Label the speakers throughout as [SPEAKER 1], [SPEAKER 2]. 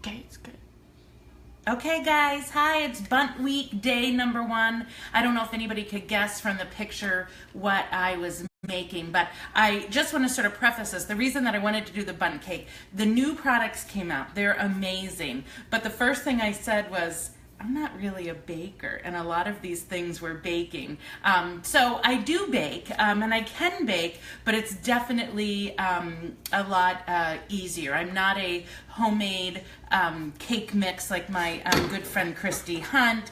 [SPEAKER 1] Okay, it's good. Okay guys, hi, it's Bunt Week, day number 1. I don't know if anybody could guess from the picture what I was making, but I just want to sort of preface this. The reason that I wanted to do the bundt cake, the new products came out. They're amazing. But the first thing I said was, I'm not really a baker, and a lot of these things were baking. So I do bake, and I can bake, but it's definitely a lot easier. I'm not a homemade cake mix like my good friend Christy Hunt,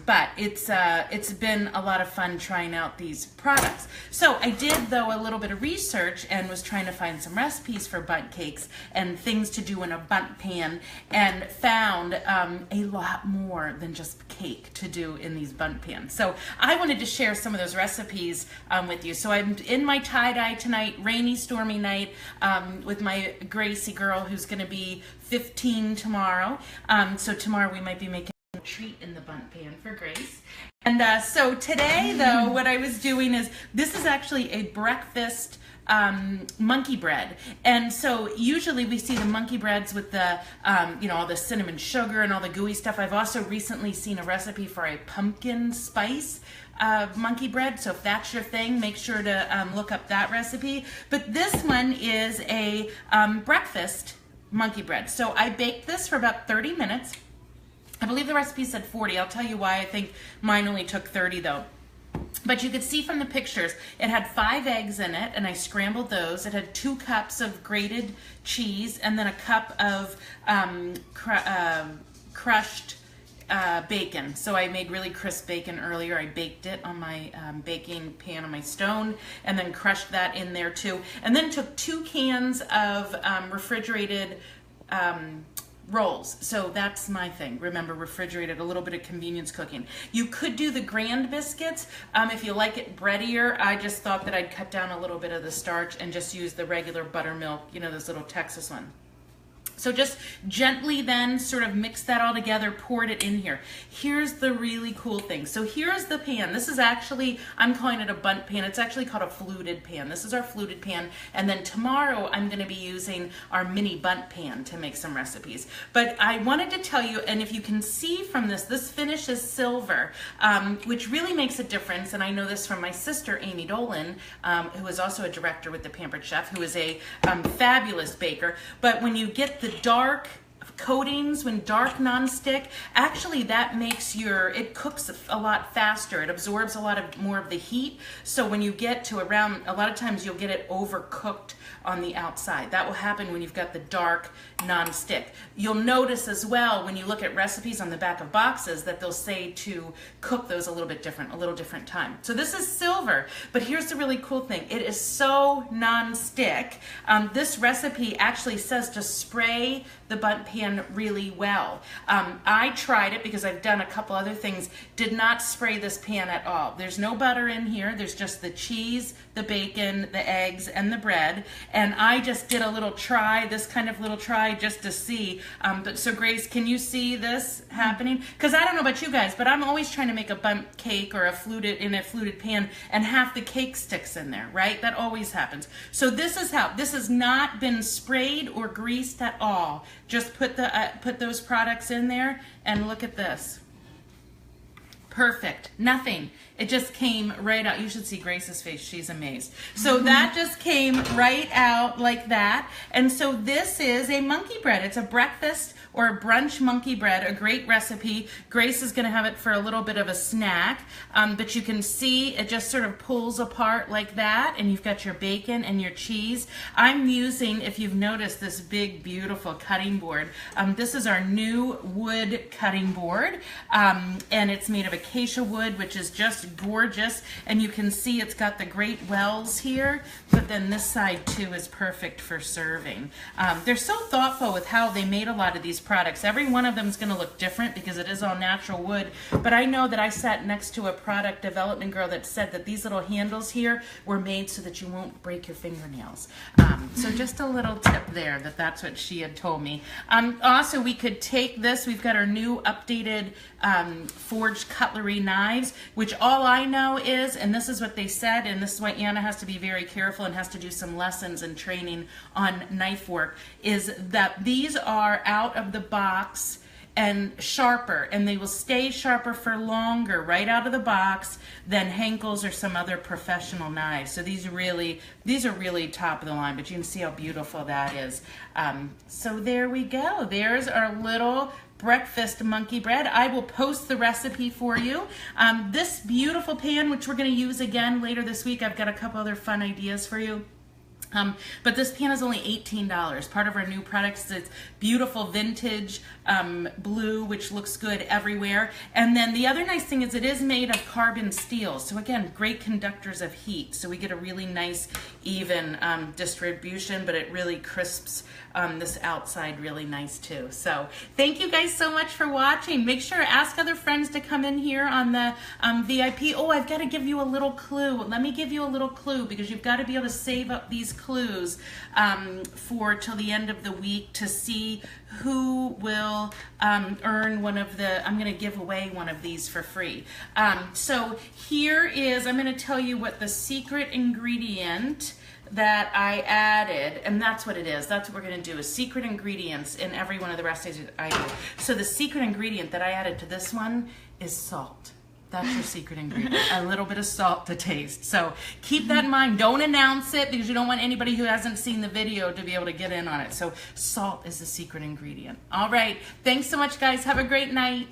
[SPEAKER 1] but it's been a lot of fun trying out these products. So I did, though, a little bit of research and was trying to find some recipes for bundt cakes and things to do in a bundt pan, and found a lot more than just cake to do in these bundt pans. So I wanted to share some of those recipes with you. So I'm in my tie-dye tonight, rainy, stormy night, with my Gracie girl who's going to be 15 tomorrow. So tomorrow we might be making a treat in the bundt pan for Grace. And so today, though, what I was doing is, this is actually a breakfast monkey bread. And so usually we see the monkey breads with the, all the cinnamon sugar and all the gooey stuff. I've also recently seen a recipe for a pumpkin spice monkey bread. So if that's your thing, make sure to look up that recipe. But this one is a breakfast monkey bread. So I baked this for about 30 minutes. I believe the recipe said 40. I'll tell you why I think mine only took 30 though. But you could see from the pictures, it had 5 eggs in it, and I scrambled those. It had 2 cups of grated cheese, and then a cup of crushed bacon. So I made really crisp bacon earlier. I baked it on my baking pan on my stone, and then crushed that in there too. And then took 2 cans of refrigerated rolls. So that's my thing. Remember, refrigerated, a little bit of convenience cooking. You could do the grand biscuits if you like it breadier. I just thought that I'd cut down a little bit of the starch and just use the regular buttermilk, this little Texas one. So just gently then sort of mix that all together, poured it in here. Here's the really cool thing. So here's the pan. This is actually, I'm calling it a bundt pan. It's actually called a fluted pan. This is our fluted pan. And then tomorrow I'm going to be using our mini bundt pan to make some recipes. But I wanted to tell you, and if you can see from this finish is silver, which really makes a difference. And I know this from my sister, Amy Dolan, who is also a director with the Pampered Chef, who is a fabulous baker. But when you get the dark coatings, when dark nonstick, actually that makes it cooks a lot faster. It absorbs a lot more of the heat. So when you get to around, a lot of times you'll get it overcooked on the outside. That will happen when you've got the dark nonstick. You'll notice as well when you look at recipes on the back of boxes that they'll say to cook those a little different time. So this is silver, but here's the really cool thing. It is so nonstick. This recipe actually says to spray the bundt pan really well. I tried it because I've done a couple other things, did not spray this pan at all. There's no butter in here. There's just the cheese, the bacon, the eggs, and the bread. And I just did a little try, this kind of little try, just to see. So Grace, can you see this happening? Because I don't know about you guys, but I'm always trying to make a bundt cake or in a fluted pan, and half the cake sticks in there, right? That always happens. So this is how, this has not been sprayed or greased at all. Just put those products in there, and look at this. Perfect. Nothing. It just came right out. You should see Grace's face. She's amazed. So that just came right out like that. And so this is a monkey bread. It's a breakfast or a brunch monkey bread, a great recipe. Grace is going to have it for a little bit of a snack. But you can see it just sort of pulls apart like that, and you've got your bacon and your cheese. I'm using, if you've noticed, this big, beautiful cutting board. This is our new wood cutting board, and it's made of acacia wood, which is just gorgeous. And you can see it's got the great wells here, but then this side too is perfect for serving. They're so thoughtful with how they made a lot of these products. Every one of them is going to look different because it is all natural wood, but I know that I sat next to a product development girl that said that these little handles here were made so that you won't break your fingernails. So just a little tip there, that's what she had told me. Also, we could take this, we've got our new updated forged cut cutlery knives, which all I know is, and this is what they said, and this is why Anna has to be very careful and has to do some lessons and training on knife work, is that these are out of the box and sharper, and they will stay sharper for longer right out of the box than Henkel's or some other professional knives. So these are really top of the line, but you can see how beautiful that is. So there we go. There's our little breakfast monkey bread. I will post the recipe for you. This beautiful pan, which we're going to use again later this week, I've got a couple other fun ideas for you. But this pan is only $18. Part of our new products is beautiful vintage blue, which looks good everywhere. And then the other nice thing is it is made of carbon steel. So again, great conductors of heat. So we get a really nice, even distribution, but it really crisps this outside really nice too. So thank you guys so much for watching. Make sure to ask other friends to come in here on the VIP. Oh, I've got to give you a little clue. Let me give you a little clue, because you've got to be able to save up these clues for till the end of the week to see who will earn one of the, I'm going to give away one of these for free. So here is, I'm going to tell you what the secret ingredient that I added, and that's what it is. That's what we're going to do, is secret ingredients in every one of the recipes I do. So the secret ingredient that I added to this one is salt. That's your secret ingredient, a little bit of salt to taste. So keep that in mind. Don't announce it, because you don't want anybody who hasn't seen the video to be able to get in on it. So salt is the secret ingredient. All right. Thanks so much, guys. Have a great night.